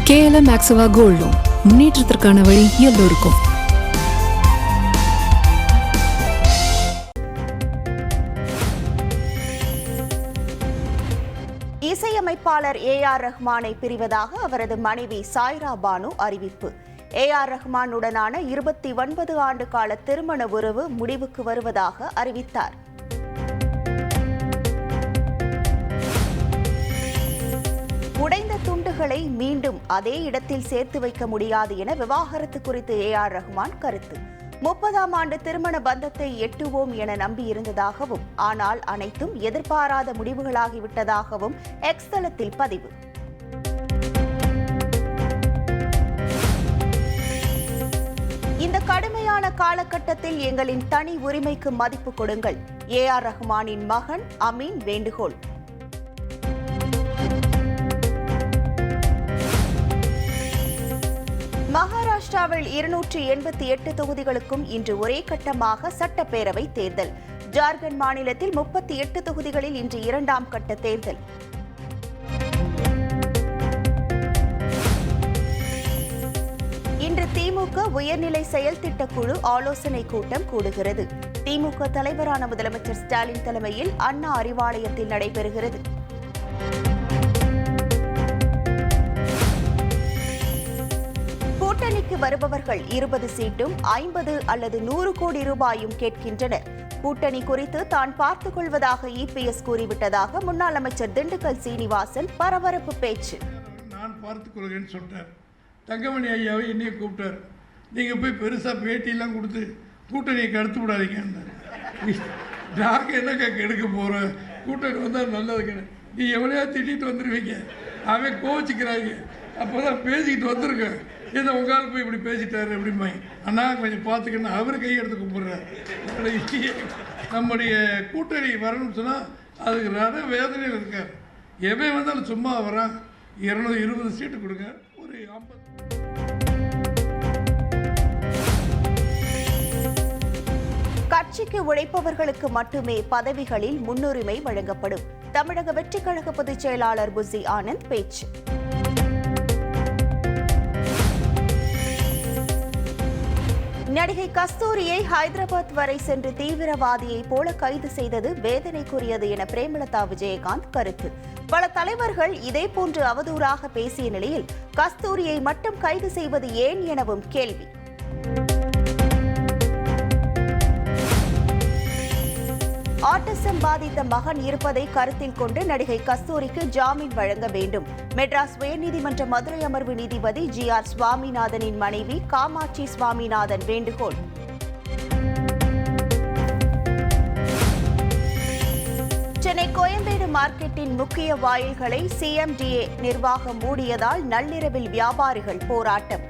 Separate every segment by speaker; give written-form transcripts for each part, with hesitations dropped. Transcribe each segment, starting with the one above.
Speaker 1: KLM Maxava Gold Loan முன்னேற்றத்திற்கான வழி எல்லோருக்கும்.
Speaker 2: இசையமைப்பாளர் AR ரஹ்மானை பிரிவதாக அவரது மனைவி சாய்ரா பானு அறிவிப்பு. AR ரஹ்மானுடனான 29 ஆண்டு கால திருமண உறவு முடிவுக்கு வருவதாக அறிவித்தார். உடைந்த துண்டுகளை மீண்டும் அதே இடத்தில் சேர்த்து வைக்க முடியாது என விவாகரத்து குறித்து AR ரஹ்மான் கருத்து. 30ஆம் ஆண்டு திருமண பந்தத்தை எட்டுவோம் என நம்பியிருந்ததாகவும் ஆனால் அனைத்தும் எதிர்பாராத முடிவுகளாகிவிட்டதாகவும் எக்ஸ் தளத்தில் பதிவு. இந்த கடுமையான காலகட்டத்தில் எங்களின் தனி உரிமைக்கு மதிப்பு கொடுங்கள். AR ரஹ்மானின் மகன் அமீன் வேண்டுகோள். மகாராஷ்டிராவில் 288 தொகுதிகளுக்கும் இன்று ஒரே கட்டமாக சட்டப்பேரவை தேர்தல். ஜார்க்கண்ட் மாநிலத்தில் 38 தொகுதிகளில் இன்று 2ஆம் கட்ட தேர்தல். இன்று திமுக உயர்நிலை செயல் திட்டக்குழு ஆலோசனை கூட்டம் கூடுகிறது. திமுக தலைவரான முதலமைச்சர் ஸ்டாலின் தலைமையில் அண்ணா அறிவாலயத்தில் நடைபெறுகிறது. கூட்டணிக்கு வருபவர்கள் 20 சீட்டும் 50 அல்லது 100 கோடி ரூபாயும் கேட்கின்றனர். கூட்டணி குறித்து தான் பார்த்துக் கொள்வதாக EPS கூறிவிட்டதாக முன்னாள் அமைச்சர் திண்டுக்கல் சீனிவாசன் பரபரப்பு பேச்சு.
Speaker 3: நான் பார்த்துக் கொள்கிறேன்னு சொல்லிட்டார். தங்கமணி ஐயாவை என்னைய கூப்பிட்டார். நீங்கள் போய் பெருசாக பேட்டியெல்லாம் கொடுத்து கூட்டணியை கடுத்து விடாதீங்க. நாங்கள் என்னக்கா கெடுக்க போகிறோம், கூட்டணி வந்தால் நல்லதுங்க. நீ எவ்வளோ திட்டிட்டு வந்துடுவீங்க, அவன் கோச்சிக்கிறாங்க. அப்போ தான் பேசிக்கிட்டு வந்துருக்கேன். ஏதோ உங்களால் போய் இப்படி பேசிட்டாரு அப்படிம்பாங்க. அண்ணா கொஞ்சம் பார்த்துக்கணும், அவர் கையெடுத்து கும்பிட்றாரு. நம்முடைய கூட்டணி வரணும்னு சொன்னால் அதுக்கு நிறைய வேதனையில் இருக்கார். எவன் வந்தாலும் சும்மா வரான். 220 சீட்டு கொடுங்க, ஒரு 50.
Speaker 2: கட்சிக்கு உழைப்பவர்களுக்கு மட்டுமே பதவிகளில் முன்னுரிமை வழங்கப்படும். தமிழக வெற்றிக் கழக பொதுச் செயலாளர் புசி ஆனந்த் பேச்சு. நடிகை கஸ்தூரியை ஹைதராபாத் வரை சென்று தீவிரவாதியை போல கைது செய்தது வேதனைக்குரியது என பிரேமலதா விஜயகாந்த் கருத்து. பல தலைவர்கள் இதேபோன்று அவதூறாக பேசிய நிலையில் கஸ்தூரியை மட்டும் கைது செய்வது ஏன் எனவும் கேள்வி. ஆட்டிசம் பாதித்த மகன் இருப்பதை கருத்தில் கொண்டு நடிகை கஸ்தூரிக்கு ஜாமீன் வழங்க வேண்டும். மெட்ராஸ் உயர்நீதிமன்ற மதுரை அமர்வு நீதிபதி GR சுவாமிநாதனின் மனைவி காமாட்சி சுவாமிநாதன் வேண்டுகோள். சென்னை கோயம்பேடு மார்க்கெட்டின் முக்கிய வாயில்களை CMDA நிர்வாகம் மூடியதால் நள்ளிரவில் வியாபாரிகள் போராட்டம்.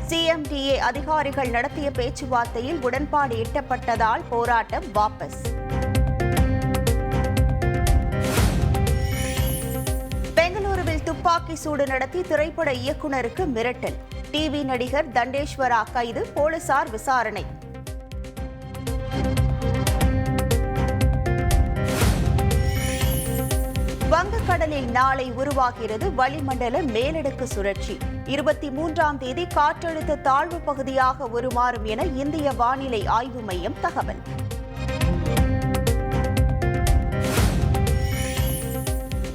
Speaker 2: CMDA அதிகாரிகள் நடத்திய பேச்சுவார்த்தையில் உடன்பாடு எட்டப்பட்டதால் போராட்டம் வாபஸ். துப்பாக்கி சூடு நடத்தி திரைப்பட இயக்குநருக்கு மிரட்டல். டிவி நடிகர் தண்டேஸ்வரா கைது, போலீசார் விசாரணை. வங்கக்கடலில் நாளை உருவாகிறது வளிமண்டல மேலடுக்கு சுழற்சி. 23ஆம் தேதி காற்றழுத்த தாழ்வு பகுதியாக உருமாறும் என இந்திய வானிலை ஆய்வு மையம் தகவல்.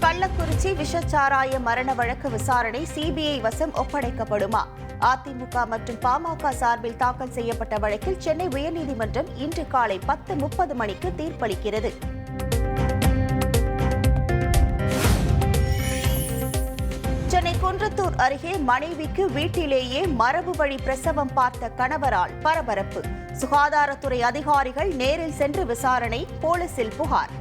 Speaker 2: கள்ளக்குறிச்சி விஷச்சாராய மரண வழக்கு விசாரணை CBI வசம் ஒப்படைக்கப்படுமா? அதிமுக மற்றும் பாமக சார்பில் தாக்கல் செய்யப்பட்ட வழக்கில் சென்னை உயர்நீதிமன்றம் இன்று காலை 10:30 மணிக்கு தீர்ப்பளிக்கிறது. சென்னை குன்றத்தூர் அருகே மனைவிக்கு வீட்டிலேயே மரபு வழி பிரசவம் பார்த்த கணவரால் பரபரப்பு. சுகாதாரத்துறை அதிகாரிகள் நேரில் சென்று விசாரணை, போலீசில் புகார்.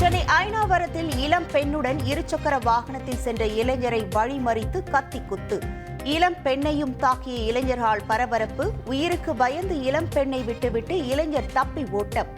Speaker 2: சென்னை ஐனாவரத்தில் இளம் பெண்ணுடன் இருசக்கர வாகனத்தில் சென்ற இளைஞரை வழிமறித்து கத்தி குத்து. இளம் பெண்ணையும் தாக்கிய இளைஞர்களால் பரபரப்பு. உயிருக்கு பயந்து இளம் பெண்ணை விட்டுவிட்டு இளைஞர் தப்பி ஓட்டம்.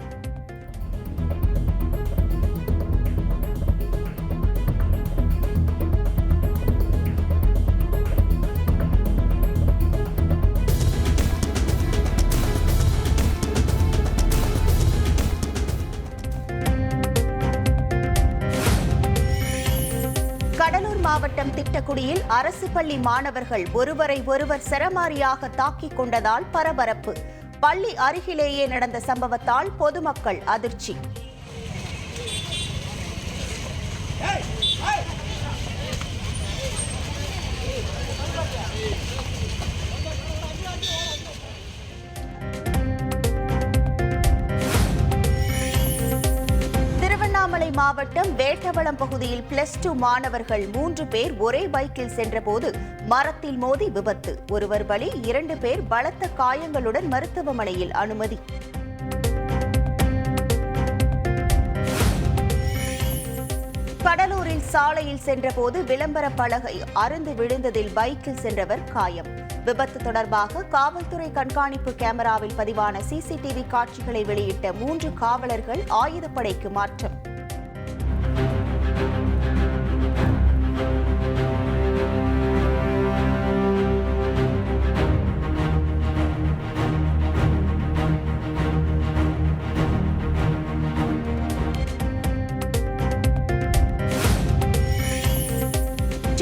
Speaker 2: மாவட்டம் திட்டக்குடியில் அரசு பள்ளி மாணவர்கள் ஒருவரை ஒருவர் சரமாரியாக தாக்கிக் கொண்டதால் பரபரப்பு. பள்ளி அருகிலேயே நடந்த சம்பவத்தால் பொதுமக்கள் அதிர்ச்சி. திருவண்ணாமலை மாவட்டம் வேட்டவளம் பகுதியில் +2 மாணவர்கள் 3 பேர் ஒரே பைக்கில் சென்றபோது மரத்தில் மோதி விபத்து. ஒருவர் பலி, 2 பேர் பலத்த காயங்களுடன் மருத்துவமனையில் அனுமதி. கடலூரில் சாலையில் சென்றபோது விளம்பர பலகை அறுந்து விழுந்ததில் பைக்கில் சென்றவர் காயம். விபத்து தொடர்பாக காவல்துறை கண்காணிப்பு கேமராவில் பதிவான CCTV காட்சிகளை வெளியிட்ட 3 காவலர்கள் ஆயுதப்படைக்கு மாற்றம்.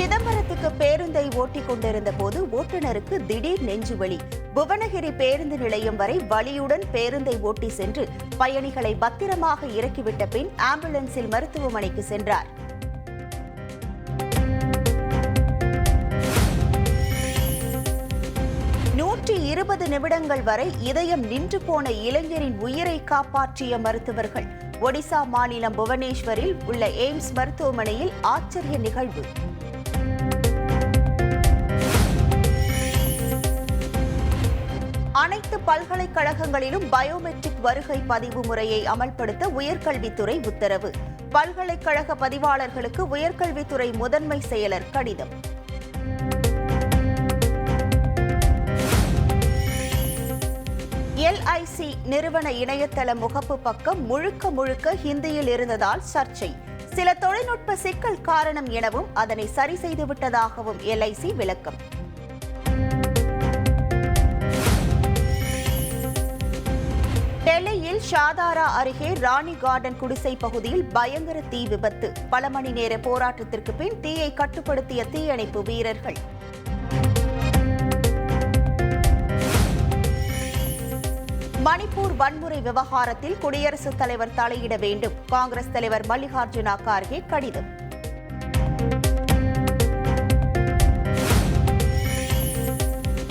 Speaker 2: சிதம்பரத்துக்கு பேருந்தை ஓட்டிக் கொண்டிருந்த போது ஓட்டுநருக்கு திடீர் நெஞ்சுவலி. புவனகிரி பேருந்து நிலையம் வரை வலியுடன் பேருந்தை ஓட்டி சென்று பயணிகளை பத்திரமாக இறக்கிவிட்ட பின் ஆம்புலன்ஸில் மருத்துவமனைக்கு சென்றார். "120 நிமிடங்கள் வரை இதயம் நின்று போன இளைஞரின் உயிரை காப்பாற்றிய மருத்துவர்கள். ஒடிசா மாநிலம் புவனேஸ்வரில் உள்ள எய்ம்ஸ் மருத்துவமனையில் ஆச்சரிய நிகழ்வு. அனைத்து பல்கலைக்கழகங்களிலும் பயோமெட்ரிக் வருகை பதிவு முறையை அமல்படுத்த உயர்கல்வித்துறை உத்தரவு. பல்கலைக்கழக பதிவாளர்களுக்கு உயர்கல்வித்துறை முதன்மை செயலர் கடிதம். LIC நிறுவன இணையதள முகப்பு பக்கம் முழுக்க ஹிந்தியில் இருந்ததால் சர்ச்சை. சில தொழில்நுட்ப சிக்கல் காரணம் எனவும் அதனை சரி செய்துவிட்டதாகவும் LIC விளக்கம். டெல்லியில் ஷாதாரா அருகே ராணி கார்டன் குடிசை பகுதியில் பயங்கர தீ விபத்து. பல மணி நேர போராட்டத்திற்கு பின் தீயை கட்டுப்படுத்திய தீயணைப்பு வீரர்கள். மணிப்பூர் வன்முறை விவகாரத்தில் குடியரசுத் தலைவர் தலையிட வேண்டும். காங்கிரஸ் தலைவர் மல்லிகார்ஜுனா கார்கே கடிதம்.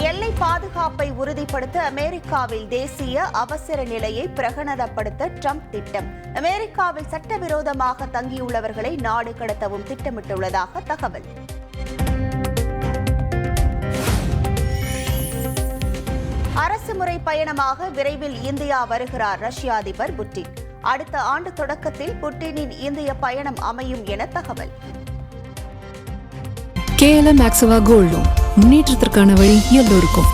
Speaker 2: எல்லை பாதுகாப்பை உறுதிப்படுத்த அமெரிக்காவில் தேசிய அவசர நிலையை பிரகடனப்படுத்த ட்ரம்ப் திட்டம். அமெரிக்காவில் சட்டவிரோதமாக தங்கியுள்ளவர்களை நாடு கடத்தவும் திட்டமிட்டுள்ளதாக தகவல். அரசுமுறை பயணமாக விரைவில் இந்தியா வருகிறார் ரஷ்ய அதிபர் புட்டின். அடுத்த ஆண்டு தொடக்கத்தில் புட்டினின் இந்திய பயணம் அமையும் என தகவல்.
Speaker 1: KLM Maxava Gold Loan முன்னேற்றத்திற்கான வழி எல்லோருக்கும்.